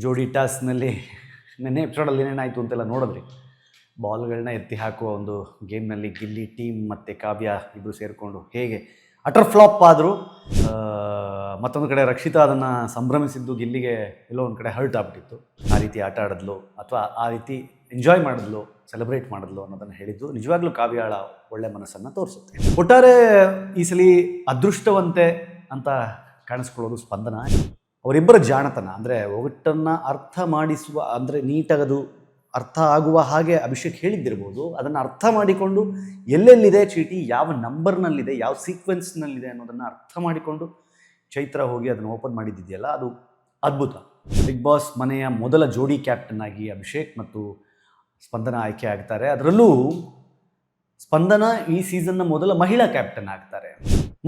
ಜೋಡಿ ಟಾಸ್ನಲ್ಲಿ ನೆನ್ನೆ ಎಪಿಸೋಡಲ್ಲಿ ಏನೇನಾಯಿತು ಅಂತೆಲ್ಲ ನೋಡಿದ್ರಿ. ಬಾಲ್ಗಳನ್ನ ಎತ್ತಿ ಹಾಕುವ ಒಂದು ಗೇಮ್ನಲ್ಲಿ ಗಿಲ್ಲಿ ಟೀಮ್ ಮತ್ತು ಕಾವ್ಯ ಇಬ್ಬರು ಸೇರಿಕೊಂಡು ಹೇಗೆ ಅಟರ್ ಫ್ಲಾಪ್ ಆದರೂ, ಮತ್ತೊಂದು ಕಡೆ ರಕ್ಷಿತಾ ಅದನ್ನು ಸಂಭ್ರಮಿಸಿದ್ದು ಗಿಲ್ಲಿಗೆ ಎಲ್ಲೋ ಒಂದು ಕಡೆ ಹರ್ಟ್ ಆಗ್ಬಿಟ್ಟಿತ್ತು. ಆ ರೀತಿ ಆಟ ಆಡಿದ್ಲು ಅಥವಾ ಆ ರೀತಿ ಎಂಜಾಯ್ ಮಾಡಿದ್ಲು, ಸೆಲೆಬ್ರೇಟ್ ಮಾಡಿದ್ಲು ಅನ್ನೋದನ್ನು ಹೇಳಿದ್ದು ನಿಜವಾಗ್ಲೂ ಕಾವ್ಯಾಳ ಒಳ್ಳೆ ಮನಸ್ಸನ್ನು ತೋರಿಸುತ್ತೆ. ಒಟ್ಟಾರೆ ಈ ಸಲ ಅದೃಷ್ಟವಂತೆ ಅಂತ ಕಾಣಿಸ್ಕೊಳ್ಳೋದು ಸ್ಪಂದನ. ಅವರಿಬ್ಬರ ಜಾಣತನ ಅಂದರೆ ಒಗಟನ್ನು ಅರ್ಥ ಮಾಡಿಸುವ, ಅಂದರೆ ನೀಟಾಗದು ಅರ್ಥ ಆಗುವ ಹಾಗೆ ಅಭಿಷೇಕ್ ಹೇಳಿದ್ದಿರ್ಬೋದು. ಅದನ್ನು ಅರ್ಥ ಮಾಡಿಕೊಂಡು ಎಲ್ಲೆಲ್ಲಿದೆ ಚೀಟಿ, ಯಾವ ನಂಬರ್ನಲ್ಲಿದೆ, ಯಾವ ಸೀಕ್ವೆನ್ಸ್ನಲ್ಲಿದೆ ಅನ್ನೋದನ್ನು ಅರ್ಥ ಮಾಡಿಕೊಂಡು ಚೈತ್ರ ಹೋಗಿ ಅದನ್ನು ಓಪನ್ ಮಾಡಿದ್ದಿದೆಯಲ್ಲ, ಅದು ಅದ್ಭುತ. ಬಿಗ್ ಬಾಸ್ ಮನೆಯ ಮೊದಲ ಜೋಡಿ ಕ್ಯಾಪ್ಟನ್ ಆಗಿ ಅಭಿಷೇಕ್ ಮತ್ತು ಸ್ಪಂದನ ಆಯ್ಕೆ ಆಗ್ತಾರೆ. ಅದರಲ್ಲೂ ಸ್ಪಂದನ ಈ ಸೀಸನ್ನ ಮೊದಲ ಮಹಿಳಾ ಕ್ಯಾಪ್ಟನ್ ಆಗ್ತಾರೆ.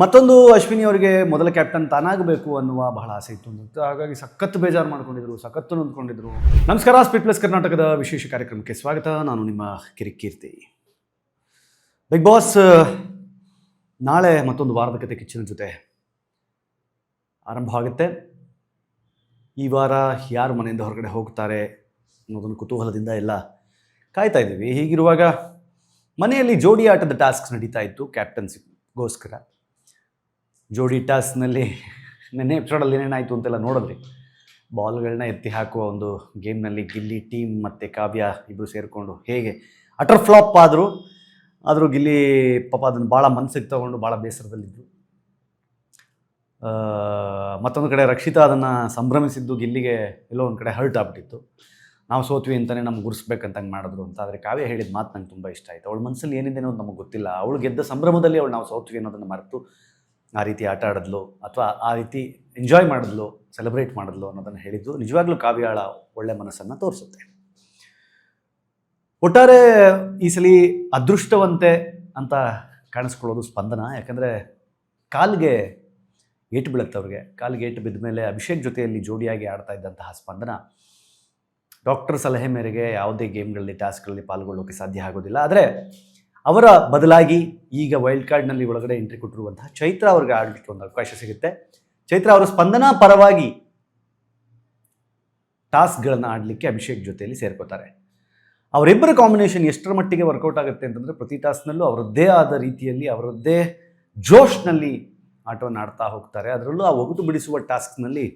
ಮತ್ತೊಂದು ಅಶ್ವಿನಿ ಅವರಿಗೆ ಮೊದಲ ಕ್ಯಾಪ್ಟನ್ ತಾನಾಗಬೇಕು ಅನ್ನುವ ಬಹಳ ಆಸೆ ಇತ್ತು ಅಂತ, ಹಾಗಾಗಿ ಸಖತ್ತು ಬೇಜಾರು ಮಾಡ್ಕೊಂಡಿದ್ರು, ಸಖತ್ತು ನೊಂದ್ಕೊಂಡಿದ್ರು. ನಮಸ್ಕಾರ, ಸ್ಪೀಡ್ ಪ್ಲಸ್ ಕರ್ನಾಟಕದ ವಿಶೇಷ ಕಾರ್ಯಕ್ರಮಕ್ಕೆ ಸ್ವಾಗತ. ನಾನು ನಿಮ್ಮ ಕಿರಿಕೀರ್ತಿ. ಬಿಗ್ ಬಾಸ್ ನಾಳೆ ಮತ್ತೊಂದು ವಾರದ ಕತೆ ಕಿಚ್ಚನ ಜೊತೆ ಆರಂಭವಾಗುತ್ತೆ. ಈ ವಾರ ಯಾರು ಮನೆಯಿಂದ ಹೊರಗಡೆ ಹೋಗ್ತಾರೆ ಅನ್ನೋದನ್ನು ಕುತೂಹಲದಿಂದ ಎಲ್ಲ ಕಾಯ್ತಾ ಇದ್ದೀವಿ. ಹೀಗಿರುವಾಗ ಮನೆಯಲ್ಲಿ ಜೋಡಿ ಆಟದ ಟಾಸ್ಕ್ ನಡೀತಾ ಇತ್ತು ಕ್ಯಾಪ್ಟನ್ಸಿಗೋಸ್ಕರ. ಜೋಡಿ ಟಾಸ್ಕ್ನಲ್ಲಿ ನೆನ್ನೆ ಎಪಿಸೋಡಲ್ಲಿ ಏನೇನಾಯಿತು ಅಂತೆಲ್ಲ ನೋಡಿದ್ರಿ. ಬಾಲ್ಗಳನ್ನ ಎತ್ತಿ ಹಾಕುವ ಒಂದು ಗೇಮ್ನಲ್ಲಿ ಗಿಲ್ಲಿ ಟೀಮ್ ಮತ್ತು ಕಾವ್ಯ ಇಬ್ಬರು ಸೇರಿಕೊಂಡು ಹೇಗೆ ಅಟರ್ ಫ್ಲಾಪ್ ಆದರೂ ಗಿಲ್ಲಿ ಪಾಪ ಅದನ್ನು ಭಾಳ ಮನಸ್ಸಿಗೆ ತಗೊಂಡು ಭಾಳ ಬೇಸರದಲ್ಲಿದ್ದರು. ಮತ್ತೊಂದು ಕಡೆ ರಕ್ಷಿತಾ ಅದನ್ನು ಸಂಭ್ರಮಿಸಿದ್ದು ಗಿಲ್ಲಿಗೆ ಎಲ್ಲೋ ಒಂದು ಕಡೆ ಹರ್ಟ್ ಆಗ್ಬಿಟ್ಟಿತ್ತು. ನಾವು ಸೋತ್ವಿ ಅಂತಲೇ ನಮ್ಗೆ ಗುರ್ಸ್ಬೇಕಂತಂಗೆ ಮಾಡಿದ್ರು ಅಂತ. ಆದರೆ ಕಾವ್ಯ ಹೇಳಿದ ಮಾತು ನಂಗೆ ತುಂಬ ಇಷ್ಟ ಆಯಿತು. ಅವಳ ಮನಸ್ಸಲ್ಲಿ ಏನಿದೆ ಅನ್ನೋದು ನಮಗೆ ಗೊತ್ತಿಲ್ಲ. ಅವಳು ಗೆದ್ದ ಸಂಭ್ರಮದಲ್ಲಿ ಅವಳು ನಾವು ಸೋತ್ವಿ ಅನ್ನೋದನ್ನು ಮರೆತು ಆ ರೀತಿ ಆಟ ಆಡಿದ್ಲು ಅಥವಾ ಆ ರೀತಿ ಎಂಜಾಯ್ ಮಾಡಿದ್ಲು, ಸೆಲೆಬ್ರೇಟ್ ಮಾಡಿದ್ಲು ಅನ್ನೋದನ್ನು ಹೇಳಿದ್ದು ನಿಜವಾಗ್ಲೂ ಕಾವ್ಯಾಳ ಒಳ್ಳೆ ಮನಸ್ಸನ್ನು ತೋರಿಸುತ್ತೆ. ಒಟ್ಟಾರೆ ಈ ಸಲ ಅದೃಷ್ಟವಂತೆ ಅಂತ ಕಾಣಿಸ್ಕೊಳ್ಳೋದು ಸ್ಪಂದನ. ಯಾಕಂದರೆ ಕಾಲಿಗೆ ಏಟು ಬೀಳುತ್ತೆ ಅವ್ರಿಗೆ. ಕಾಲಿಗೆ ಏಟು ಬಿದ್ದ ಮೇಲೆ ಅಭಿಷೇಕ್ ಜೊತೆಯಲ್ಲಿ ಜೋಡಿಯಾಗಿ ಆಡ್ತಾ ಇದ್ದಂತಹ ಸ್ಪಂದನ ಡಾಕ್ಟರ್ ಸಲಹೆ ಮೇರೆಗೆ ಯಾವುದೇ ಗೇಮ್ಗಳಲ್ಲಿ, ಟಾಸ್ಕ್ಗಳಲ್ಲಿ ಪಾಲ್ಗೊಳ್ಳೋಕ್ಕೆ ಸಾಧ್ಯ ಆಗೋದಿಲ್ಲ. ಆದರೆ ಅವರ ಬದಲಾಗಿ ಈಗ ವೈಲ್ಡ್ ಕಾರ್ಡ್ನಲ್ಲಿ ಒಳಗಡೆ ಎಂಟ್ರಿ ಕೊಟ್ಟಿರುವಂತಹ ಚೈತ್ರ ಅವ್ರಿಗೆ ಆಡಲಿಕ್ಕೆ ಒಂದು ಅವಕಾಶ ಸಿಗುತ್ತೆ. ಚೈತ್ರ ಅವರು ಸ್ಪಂದನ ಪರವಾಗಿ ಟಾಸ್ಕ್ಗಳನ್ನು ಆಡಲಿಕ್ಕೆ ಅಭಿಷೇಕ್ ಜೊತೆಯಲ್ಲಿ ಸೇರ್ಕೋತಾರೆ. ಅವರಿಬ್ಬರ ಕಾಂಬಿನೇಷನ್ ಎಷ್ಟರ ಮಟ್ಟಿಗೆ ವರ್ಕೌಟ್ ಆಗುತ್ತೆ ಅಂತಂದರೆ ಪ್ರತಿ ಟಾಸ್ಕ್ನಲ್ಲೂ ಅವರದ್ದೇ ಆದ ರೀತಿಯಲ್ಲಿ, ಅವರದ್ದೇ ಜೋಶ್ನಲ್ಲಿ ಆಟವನ್ನು ಆಡ್ತಾ ಹೋಗ್ತಾರೆ. ಅದರಲ್ಲೂ ಆ ಒಗಟು ಬಿಡಿಸುವ ಟಾಸ್ಕ್ನಲ್ಲಿ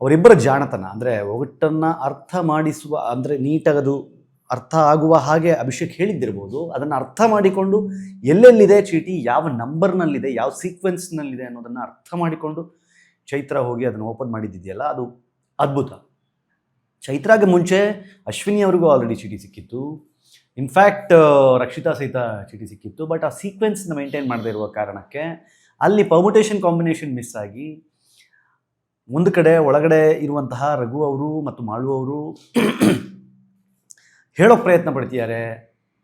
ಅವರಿಬ್ಬರ ಜಾಣತನ ಅಂದರೆ ಒಗಟನ್ನು ಅರ್ಥ ಮಾಡಿಸುವ, ಅಂದರೆ ನೀಟಾಗದು ಅರ್ಥ ಆಗುವ ಹಾಗೆ ಅಭಿಷೇಕ್ ಹೇಳಿದ್ದಿರ್ಬೋದು. ಅದನ್ನು ಅರ್ಥ ಮಾಡಿಕೊಂಡು ಎಲ್ಲೆಲ್ಲಿದೆ ಚೀಟಿ, ಯಾವ ನಂಬರ್ನಲ್ಲಿದೆ, ಯಾವ ಸೀಕ್ವೆನ್ಸ್ನಲ್ಲಿದೆ ಅನ್ನೋದನ್ನು ಅರ್ಥ ಮಾಡಿಕೊಂಡು ಚೈತ್ರ ಹೋಗಿ ಅದನ್ನು ಓಪನ್ ಮಾಡಿದ್ದಿದೆಯಲ್ಲ, ಅದು ಅದ್ಭುತ. ಚೈತ್ರಾಗೆ ಮುಂಚೆ ಅಶ್ವಿನಿ ಅವ್ರಿಗೂ ಆಲ್ರೆಡಿ ಚೀಟಿ ಸಿಕ್ಕಿತ್ತು. ಇನ್ಫ್ಯಾಕ್ಟ್ ರಕ್ಷಿತಾ ಸಹಿತ ಚೀಟಿ ಸಿಕ್ಕಿತ್ತು. ಬಟ್ ಆ ಸೀಕ್ವೆನ್ಸ್ನ ಮೇಂಟೈನ್ ಮಾಡದೇ ಇರುವ ಕಾರಣಕ್ಕೆ ಅಲ್ಲಿ ಪರ್ಮುಟೇಷನ್ ಕಾಂಬಿನೇಷನ್ ಮಿಸ್ ಆಗಿ ಒಂದು ಕಡೆ ಒಳಗಡೆ ಇರುವಂತಹ ರಘು ಅವರು ಮತ್ತು ಮಾಳು ಅವರು ಹೇಳೋಕ್ಕೆ ಪ್ರಯತ್ನ ಪಡ್ತಿದ್ದಾರೆ.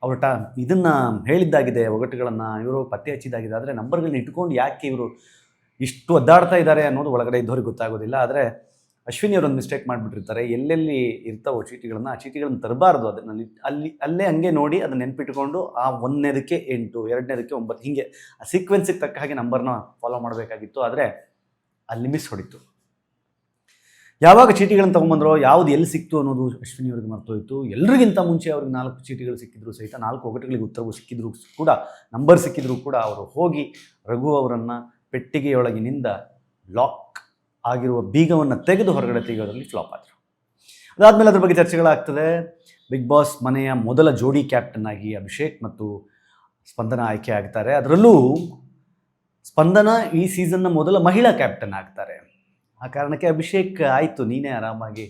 ಅವರು ಇದನ್ನು ಹೇಳಿದ್ದಾಗಿದೆ, ಒಗಟುಗಳನ್ನು ಇವರು ಪತ್ತೆ ಹಚ್ಚಿದ್ದಾಗಿದೆ. ಆದರೆ ನಂಬರ್ಗಳನ್ನ ಇಟ್ಕೊಂಡು ಯಾಕೆ ಇವರು ಇಷ್ಟು ಒದ್ದಾಡ್ತಾ ಇದ್ದಾರೆ ಅನ್ನೋದು ಒಳಗಡೆ ಇದ್ದವ್ರಿಗೆ ಗೊತ್ತಾಗೋದಿಲ್ಲ. ಆದರೆ ಅಶ್ವಿನಿ ಅವರೊಂದು ಮಿಸ್ಟೇಕ್ ಮಾಡಿಬಿಟ್ಟಿರ್ತಾರೆ. ಎಲ್ಲೆಲ್ಲಿ ಇರ್ತಾವೋ ಚೀಟಿಗಳನ್ನು, ಆ ಚೀಟಿಗಳನ್ನು ತರಬಾರ್ದು. ಅದನ್ನಲ್ಲಿ ಅಲ್ಲೇ ಹಂಗೆ ನೋಡಿ ಅದನ್ನು ನೆನ್ಪಿಟ್ಕೊಂಡು ಆ 1ನೇದಕ್ಕೆ 8, 2ನೇದಕ್ಕೆ 9 ಹೀಗೆ ಆ ಸೀಕ್ವೆನ್ಸಿಗೆ ತಕ್ಕ ಹಾಗೆ ನಂಬರ್ನ ಫಾಲೋ ಮಾಡಬೇಕಾಗಿತ್ತು. ಆದರೆ ಅಲ್ಲಿ ಮಿಸ್ ಹೊಡಿತು. ಯಾವಾಗ ಚೀಟಿಗಳನ್ನು ತೊಗೊಂಬಂದ್ರೋ, ಯಾವುದು ಎಲ್ಲಿ ಸಿಕ್ತು ಅನ್ನೋದು ಅಶ್ವಿನಿ ಅವ್ರಿಗೆ ಮರ್ತೋಯ್ತು. ಎಲ್ಲರಿಗಿಂತ ಮುಂಚೆ ಅವ್ರಿಗೆ 4 ಚೀಟಿಗಳು ಸಿಕ್ಕಿದ್ರು ಸಹಿತ, 4 ಒಗಟುಗಳಿಗೆ ಉತ್ತರವು ಸಿಕ್ಕಿದ್ರು ಕೂಡ, ನಂಬರ್ ಸಿಕ್ಕಿದ್ರು ಕೂಡ ಅವರು ಹೋಗಿ ರಘು ಅವರನ್ನು ಪೆಟ್ಟಿಗೆಯೊಳಗಿನಿಂದ ಲಾಕ್ ಆಗಿರುವ ಬೀಗವನ್ನು ತೆಗೆದು ಹೊರಗಡೆ ತೆಗೆಯೋದ್ರಲ್ಲಿ ಫ್ಲಾಪ್ ಆದರು. ಅದಾದಮೇಲೆ ಅದ್ರ ಬಗ್ಗೆ ಚರ್ಚೆಗಳಾಗ್ತದೆ. ಬಿಗ್ ಬಾಸ್ ಮನೆಯ ಮೊದಲ ಜೋಡಿ ಕ್ಯಾಪ್ಟನ್ ಆಗಿ ಅಭಿಷೇಕ್ ಮತ್ತು ಸ್ಪಂದನ ಆಯ್ಕೆ ಆಗ್ತಾರೆ. ಅದರಲ್ಲೂ ಸ್ಪಂದನ ಈ ಸೀಸನ್ನ ಮೊದಲ ಮಹಿಳಾ ಕ್ಯಾಪ್ಟನ್ ಆಗ್ತಾರೆ. ಆ ಕಾರಣಕ್ಕೆ ಅಭಿಷೇಕ್ ಆಯಿತು, ನೀನೇ ಆರಾಮಾಗಿ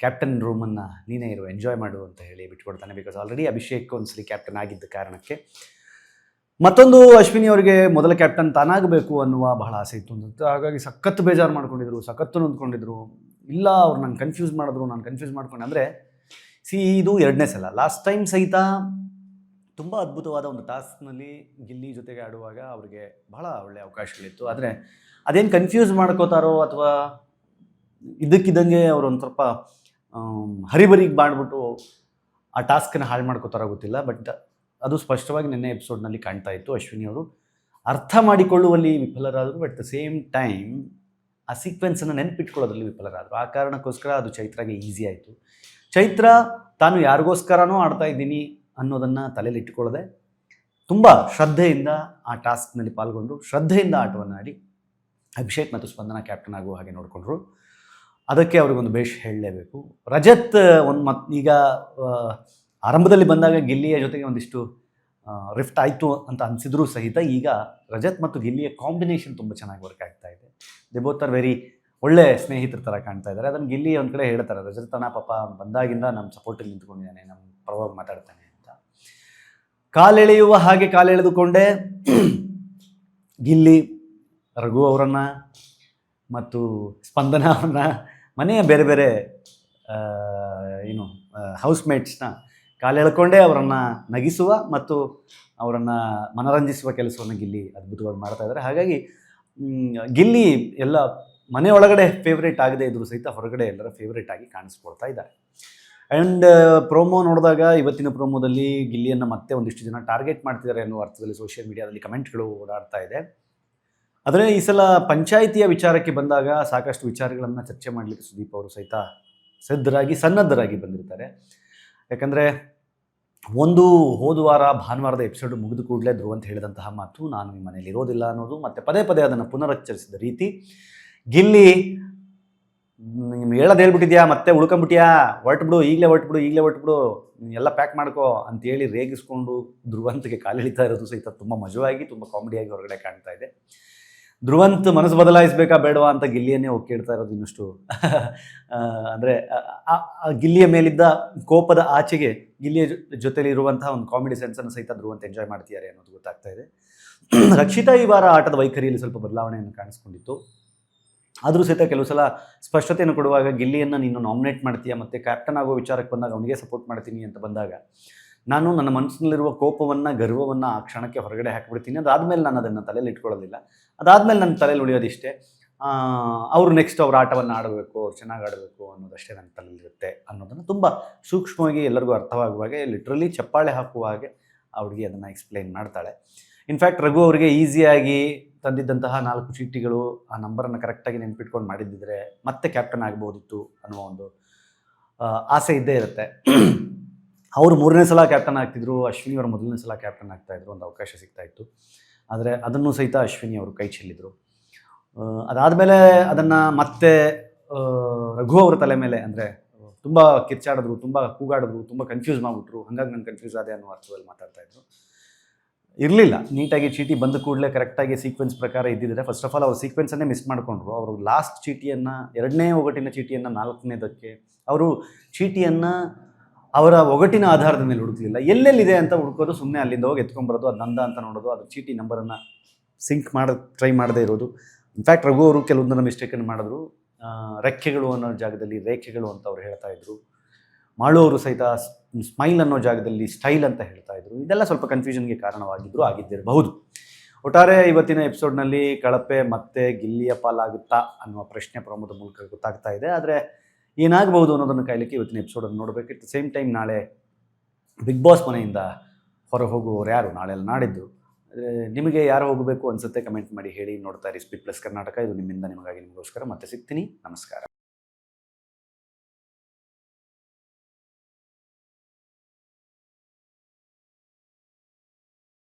ಕ್ಯಾಪ್ಟನ್ ರೂಮನ್ನು ನೀನೇ ಇರು, ಎಂಜಾಯ್ ಮಾಡು ಅಂತ ಹೇಳಿ ಬಿಟ್ಕೊಡ್ತಾನೆ. ಬಿಕಾಸ್ ಆಲ್ರೆಡಿ ಅಭಿಷೇಕ್ ಒಂದ್ಸಲಿ ಕ್ಯಾಪ್ಟನ್ ಆಗಿದ್ದ ಕಾರಣಕ್ಕೆ. ಮತ್ತೊಂದು ಅಶ್ವಿನಿ ಅವರಿಗೆ ಮೊದಲ ಕ್ಯಾಪ್ಟನ್ ತಾನಾಗಬೇಕು ಅನ್ನುವ ಬಹಳ ಆಸೆ ಇತ್ತು ಅಂತ, ಹಾಗಾಗಿ ಸಖತ್ತು ಬೇಜಾರು ಮಾಡ್ಕೊಂಡಿದ್ರು, ಸಖತ್ತು ನೊಂದ್ಕೊಂಡಿದ್ರು. ಇಲ್ಲ, ಅವ್ರು ನಾನು ಕನ್ಫ್ಯೂಸ್ ಮಾಡ್ಕೊಂಡೆ. ಅಂದರೆ ಇದು 2ನೇ ಸಲ. ಲಾಸ್ಟ್ ಟೈಮ್ ಸಹಿತ ತುಂಬ ಅದ್ಭುತವಾದ ಒಂದು ಟಾಸ್ಕ್ನಲ್ಲಿ ಗಿಲ್ಲಿ ಜೊತೆಗೆ ಆಡುವಾಗ ಅವರಿಗೆ ಬಹಳ ಒಳ್ಳೆಯ ಅವಕಾಶಗಳಿತ್ತು. ಆದರೆ ಅದೇನು ಕನ್ಫ್ಯೂಸ್ ಮಾಡ್ಕೋತಾರೋ ಅಥವಾ ಇದ್ದಕ್ಕಿದ್ದಂಗೆ ಅವರು ಒಂದು ಸ್ವಲ್ಪ ಹರಿಬರಿಗೆ ಮಾಡಿಬಿಟ್ಟು ಆ ಟಾಸ್ಕನ್ನು ಹಾಳು ಮಾಡ್ಕೋತಾರೋ ಗೊತ್ತಿಲ್ಲ. ಬಟ್ ಅದು ಸ್ಪಷ್ಟವಾಗಿ ನಿನ್ನೆ ಎಪಿಸೋಡ್ನಲ್ಲಿ ಕಾಣ್ತಾ ಇತ್ತು. ಅಶ್ವಿನಿ ಅವರು ಅರ್ಥ ಮಾಡಿಕೊಳ್ಳುವಲ್ಲಿ ವಿಫಲರಾದರು. ಬಟ್ ದ ಸೇಮ್ ಟೈಮ್ ಆ ಸೀಕ್ವೆನ್ಸನ್ನು ನೆನಪಿಟ್ಕೊಳ್ಳೋದ್ರಲ್ಲಿ ವಿಫಲರಾದರು. ಆ ಕಾರಣಕ್ಕೋಸ್ಕರ ಅದು ಚೈತ್ರಾಗೆ ಈಸಿ ಆಯಿತು. ಚೈತ್ರ ತಾನು ಯಾರಿಗೋಸ್ಕರನೂ ಆಡ್ತಾ ಇದ್ದೀನಿ ಅನ್ನೋದನ್ನು ತಲೆಯಲ್ಲಿ ಇಟ್ಟುಕೊಳ್ಳದೆ ತುಂಬ ಶ್ರದ್ಧೆಯಿಂದ ಆ ಟಾಸ್ಕ್ನಲ್ಲಿ ಪಾಲ್ಗೊಂಡು ಶ್ರದ್ಧೆಯಿಂದ ಆಟವನ್ನು ಆಡಿ ಅಭಿಷೇಕ್ ಮತ್ತು ಸ್ಪಂದನ ಕ್ಯಾಪ್ಟನ್ ಆಗುವ ಹಾಗೆ ನೋಡಿಕೊಂಡ್ರು. ಅದಕ್ಕೆ ಅವ್ರಿಗೊಂದು ಬೇಷ್ ಹೇಳಲೇಬೇಕು. ರಜತ್ ಈಗ ಆರಂಭದಲ್ಲಿ ಬಂದಾಗ ಗಿಲ್ಲಿಯ ಜೊತೆಗೆ ಒಂದಿಷ್ಟು ರಿಫ್ಟ್ ಆಯಿತು ಅಂತ ಅನಿಸಿದ್ರೂ ಸಹಿತ ಈಗ ರಜತ್ ಮತ್ತು ಗಿಲ್ಲಿಯ ಕಾಂಬಿನೇಷನ್ ತುಂಬ ಚೆನ್ನಾಗಿ ವರ್ಕ್ ಆಗ್ತಾ ಇದೆ. ದೇ ಬೋತ್ ಆರ್ ವೆರಿ ಒಳ್ಳೆ ಸ್ನೇಹಿತರ ಥರ ಕಾಣ್ತಾ ಇದ್ದಾರೆ. ಅದನ್ನು ಗಿಲ್ಲಿ ಒಂದು ಕಡೆ ಹೇಳ್ತಾರೆ, ರಜತನ ಪಾಪ ಬಂದಾಗಿಂದ ನಮ್ಮ ಸಪೋರ್ಟಿಗೆ ನಿಂತ್ಕೊಂಡಿದ್ದಾನೆ, ನಮ್ಮ ಪರವಾಗಿ ಮಾತಾಡ್ತಾನೆ ಅಂತ. ಕಾಲೆಳೆಯುವ ಹಾಗೆ ಕಾಲೆಳೆದುಕೊಂಡೇ ಗಿಲ್ಲಿ ರಘು ಅವರನ್ನು ಮತ್ತು ಸ್ಪಂದನ ಅವ್ರನ್ನ ಮನೆಯ ಬೇರೆ ಬೇರೆ ಹೌಸ್ಮೇಟ್ಸ್ನ ಕಾಲೆಳ್ಕೊಂಡೇ ಅವರನ್ನು ನಗಿಸುವ ಮತ್ತು ಅವರನ್ನು ಮನರಂಜಿಸುವ ಕೆಲಸವನ್ನು ಗಿಲ್ಲಿ ಅದ್ಭುತವಾಗಿ ಮಾಡ್ತಾ ಇದ್ದಾರೆ. ಹಾಗಾಗಿ ಗಿಲ್ಲಿ ಎಲ್ಲ ಮನೆ ಒಳಗಡೆ ಫೇವ್ರೇಟ್ ಆಗದೆ ಇದ್ದರೂ ಸಹಿತ ಹೊರಗಡೆ ಎಲ್ಲರ ಫೇವ್ರೇಟ್ ಆಗಿ ಕಾಣಿಸ್ಕೊಳ್ತಾ ಇದ್ದಾರೆ. ಆ್ಯಂಡ್ ಪ್ರೋಮೋ ನೋಡಿದಾಗ ಇವತ್ತಿನ ಪ್ರೋಮೋದಲ್ಲಿ ಗಿಲ್ಲಿಯನ್ನು ಮತ್ತೆ ಒಂದಿಷ್ಟು ಜನ ಟಾರ್ಗೆಟ್ ಮಾಡ್ತಿದ್ದಾರೆ ಅನ್ನೋ ಅರ್ಥದಲ್ಲಿ ಸೋಷಿಯಲ್ ಮೀಡಿಯಾದಲ್ಲಿ ಕಮೆಂಟ್ಗಳು ಓಡಾಡ್ತಾ ಇದೆ. ಆದರೆ ಈ ಸಲ ಪಂಚಾಯಿತಿಯ ವಿಚಾರಕ್ಕೆ ಬಂದಾಗ ಸಾಕಷ್ಟು ವಿಚಾರಗಳನ್ನು ಚರ್ಚೆ ಮಾಡಲಿಕ್ಕೆ ಸುದೀಪ್ ಅವರು ಸಹಿತ ಸನ್ನದ್ಧರಾಗಿ ಬಂದಿರ್ತಾರೆ. ಯಾಕಂದರೆ ಹೋದ ವಾರ ಭಾನುವಾರದ ಎಪಿಸೋಡ್ ಮುಗಿದು ಕೂಡಲೇ ಧ್ರುವಂತ್ ಹೇಳಿದಂತಹ ಮಾತು, ನಾನು ಈ ಮನೇಲಿ ಇರೋದಿಲ್ಲ ಅನ್ನೋದು, ಮತ್ತು ಪದೇ ಪದೇ ಅದನ್ನು ಪುನರುಚ್ಚರಿಸಿದ ರೀತಿ, ಗಿಲ್ಲಿ ನಿಮ್ಗೆ ಹೇಳ್ಬಿಟ್ಟಿದ್ಯಾ, ಮತ್ತೆ ಉಳ್ಕೊಂಬಿಟ್ಯಾ, ಈಗಲೇ ಹೊರಟ್ಬಿಡು, ಎಲ್ಲ ಪ್ಯಾಕ್ ಮಾಡ್ಕೋ ಅಂತೇಳಿ ರೇಗಿಸ್ಕೊಂಡು ಧ್ರುವಂತ್ಗೆ ಕಾಲೆಳಿತಾ ಇರೋದು ಸಹಿತ ತುಂಬ ಮಜವಾಗಿ, ತುಂಬ ಕಾಮಿಡಿಯಾಗಿ ಹೊರಗಡೆ ಕಾಣ್ತಾ ಇದೆ. ಧ್ರುವಂತ್ ಮನಸ್ಸು ಬದಲಾಯಿಸಬೇಕಾ ಬೇಡವಾ ಅಂತ ಗಿಲ್ಲಿಯನ್ನೇ ಹೋಗಿ ಕೇಳ್ತಾ ಇರೋದು ಇನ್ನಷ್ಟು ಅಂದರೆ ಗಿಲ್ಲಿಯ ಮೇಲಿದ್ದ ಕೋಪದ ಆಚೆಗೆ ಗಿಲ್ಲಿಯ ಜೊತೆಲಿ ಇರುವಂತಹ ಒಂದು ಕಾಮಿಡಿ ಸೆನ್ಸನ್ನು ಸಹಿತ ಧ್ರುವಂತ್ ಎಂಜಾಯ್ ಮಾಡ್ತಿದ್ದಾರೆ ಅನ್ನೋದು ಗೊತ್ತಾಗ್ತಾ ಇದೆ. ರಕ್ಷಿತಾ ಈ ವಾರ ಆಟದ ವೈಖರಿಯಲ್ಲಿ ಸ್ವಲ್ಪ ಬದಲಾವಣೆಯನ್ನು ಕಾಣಿಸ್ಕೊಂಡಿತ್ತು. ಆದರೂ ಸಹಿತ ಕೆಲವು ಸಲ ಸ್ಪಷ್ಟತೆಯನ್ನು ಕೊಡುವಾಗ ಗಿಲ್ಲಿಯನ್ನು ನೀನು ನಾಮಿನೇಟ್ ಮಾಡ್ತೀಯಾ ಮತ್ತು ಕ್ಯಾಪ್ಟನ್ ಆಗೋ ವಿಚಾರಕ್ಕೆ ಬಂದಾಗ ಅವನಿಗೆ ಸಪೋರ್ಟ್ ಮಾಡ್ತೀನಿ ಅಂತ ಬಂದಾಗ ನಾನು ನನ್ನ ಮನಸ್ಸಿನಲ್ಲಿರುವ ಕೋಪವನ್ನು, ಗರ್ವವನ್ನು ಆ ಕ್ಷಣಕ್ಕೆ ಹೊರಗಡೆ ಹಾಕಿಬಿಡ್ತೀನಿ. ಅದಾದಮೇಲೆ ನಾನು ಅದನ್ನು ತಲೆಯಲ್ಲಿ ಇಟ್ಕೊಳ್ಳೋದಿಲ್ಲ. ಅದಾದಮೇಲೆ ನನ್ನ ತಲೆಯಲ್ಲಿ ಉಳಿಯೋದಿಷ್ಟೇ, ಅವರು ನೆಕ್ಸ್ಟ್ ಅವ್ರ ಆಟವನ್ನು ಆಡಬೇಕು, ಅವ್ರು ಚೆನ್ನಾಗಿ ಆಡಬೇಕು ಅನ್ನೋದಷ್ಟೇ ನನ್ನ ತಲೆಯಲ್ಲಿರುತ್ತೆ ಅನ್ನೋದನ್ನು ತುಂಬ ಸೂಕ್ಷ್ಮವಾಗಿ ಎಲ್ಲರಿಗೂ ಅರ್ಥವಾಗುವಾಗೆ, ಲಿಟ್ರಲಿ ಚಪ್ಪಾಳೆ ಹಾಕುವ ಹಾಗೆ ಆ ಹುಡುಗಿ ಅದನ್ನು ಎಕ್ಸ್ಪ್ಲೈನ್ ಮಾಡ್ತಾಳೆ. ಇನ್ಫ್ಯಾಕ್ಟ್ ರಘು ಅವರಿಗೆ ಈಸಿಯಾಗಿ ತಂದಿದ್ದಂತಹ 4 ಚೀಟಿಗಳು ಆ ನಂಬರನ್ನು ಕರೆಕ್ಟಾಗಿ ನೆನ್ಪಿಟ್ಕೊಂಡು ಮಾಡಿದ್ದಿದ್ರೆ ಮತ್ತೆ ಕ್ಯಾಪ್ಟನ್ ಆಗ್ಬೋದಿತ್ತು ಅನ್ನುವ ಒಂದು ಆಸೆ ಇದ್ದೇ ಇರುತ್ತೆ. ಅವರು 3ನೇ ಸಲ ಕ್ಯಾಪ್ಟನ್ ಆಗ್ತಿದ್ರು, ಅಶ್ವಿನಿ ಅವರು ಮೊದಲನೇ ಸಲ ಕ್ಯಾಪ್ಟನ್ ಆಗ್ತಾಯಿದ್ರು, ಒಂದು ಅವಕಾಶ ಸಿಗ್ತಾಯಿತ್ತು. ಆದರೆ ಅದನ್ನು ಸಹಿತ ಅಶ್ವಿನಿ ಅವರು ಕೈ ಚೆಲ್ಲಿದ್ರು. ಅದಾದಮೇಲೆ ಅದನ್ನು ಮತ್ತೆ ರಘು ಅವರ ತಲೆ ಮೇಲೆ, ಅಂದರೆ ತುಂಬ ಕಿರ್ಚಾಡಿದ್ರು, ತುಂಬ ಕೂಗಾಡಿದ್ರು, ತುಂಬ ಕನ್ಫ್ಯೂಸ್ ಮಾಡಿಬಿಟ್ರು, ಹಾಗಾಗಿ ನಾನು ಕನ್ಫ್ಯೂಸ್ ಆದೆ ಅನ್ನೋ ಅರ್ಥದಲ್ಲಿ ಮಾತಾಡ್ತಾಯಿದ್ರು. ಇರಲಿಲ್ಲ, ನೀಟಾಗಿ ಚೀಟಿ ಬಂದ ಕೂಡಲೇ ಕರೆಕ್ಟಾಗಿ ಸೀಕ್ವೆನ್ಸ್ ಪ್ರಕಾರ ಇದ್ದಿದ್ರೆ, ಫಸ್ಟ್ ಆಫ್ ಆಲ್ ಅವರು ಸೀಕ್ವೆನ್ಸನ್ನೇ ಮಿಸ್ ಮಾಡಿಕೊಂಡ್ರು. ಅವರು ಲಾಸ್ಟ್ ಚೀಟಿಯನ್ನು, 2ನೇ ಒಗಟಿನ ಚೀಟಿಯನ್ನು 4ನೇದಕ್ಕೆ ಅವರು ಚೀಟಿಯನ್ನು ಅವರ ಒಗಟಿನ ಆಧಾರದ ಮೇಲೆ ಹುಡುಕಲಿಲ್ಲ. ಎಲ್ಲೆಲ್ಲಿದೆ ಅಂತ ಹುಡುಕೋದು, ಸುಮ್ಮನೆ ಅಲ್ಲಿಂದ ಹೋಗಿ ಎತ್ಕೊಂಡ್ಬರೋದು, ಅದು ನಂದ ಅಂತ ನೋಡೋದು, ಅದು ಚೀಟಿ ನಂಬರನ್ನು ಸಿಂಕ್ ಟ್ರೈ ಮಾಡದೇ ಇರೋದು. ಇನ್ಫ್ಯಾಕ್ಟ್ ರಘು ಅವರು ಕೆಲವೊಂದನ್ನು ಮಿಸ್ಟೇಕನ್ನು ಮಾಡಿದ್ರು. ರೆಕ್ಕೆಗಳು ಅನ್ನೋ ಜಾಗದಲ್ಲಿ ರೇಖೆಗಳು ಅಂತ ಅವ್ರು ಹೇಳ್ತಾ ಇದ್ರು. ಮಾಳು ಅವರು ಸಹಿತ ಸ್ಮೈಲ್ ಅನ್ನೋ ಜಾಗದಲ್ಲಿ ಸ್ಟೈಲ್ ಅಂತ ಹೇಳ್ತಾ ಇದ್ರು. ಇದೆಲ್ಲ ಸ್ವಲ್ಪ ಕನ್ಫ್ಯೂಷನ್ಗೆ ಆಗಿದ್ದಿರಬಹುದು. ಒಟ್ಟಾರೆ ಇವತ್ತಿನ ಎಪಿಸೋಡ್ನಲ್ಲಿ ಕಳಪೆ ಮತ್ತೆ ಗಿಲ್ಲಿಯ ಪಾಲಾಗುತ್ತಾ ಅನ್ನುವ ಪ್ರಶ್ನೆ ಪ್ರೋಮೋದ ಮೂಲಕ ಗೊತ್ತಾಗ್ತಾ ಇದೆ. ಆದರೆ ಏನಾಗಬಹುದು ಅನ್ನೋದನ್ನು ಕಾಯಲಿಕ್ಕೆ ಇವತ್ತಿನ ಎಪಿಸೋಡನ್ನು ನೋಡಬೇಕು. ಅಟ್ ದ ಸೇಮ್ ಟೈಮ್ ನಾಳೆ ಬಿಗ್ ಬಾಸ್ ಮನೆಯಿಂದ ಹೊರ ಹೋಗುವವರು ಯಾರು, ನಾಳೆ ನಾಡಿದ್ದು ನಿಮಗೆ ಯಾರು ಹೋಗಬೇಕು ಅನಿಸುತ್ತೆ, ಕಮೆಂಟ್ ಮಾಡಿ ಹೇಳಿ. ನೋಡ್ತಾ ಇರಿ ಸ್ಪೀಡ್ ಪ್ಲಸ್ ಕರ್ನಾಟಕ. ಇದು ನಿಮ್ಮಿಂದ ನಿಮಗಾಗಿ, ನಿಮಗೋಸ್ಕರ. ಮತ್ತೆ ಸಿಗ್ತೀನಿ. ನಮಸ್ಕಾರ.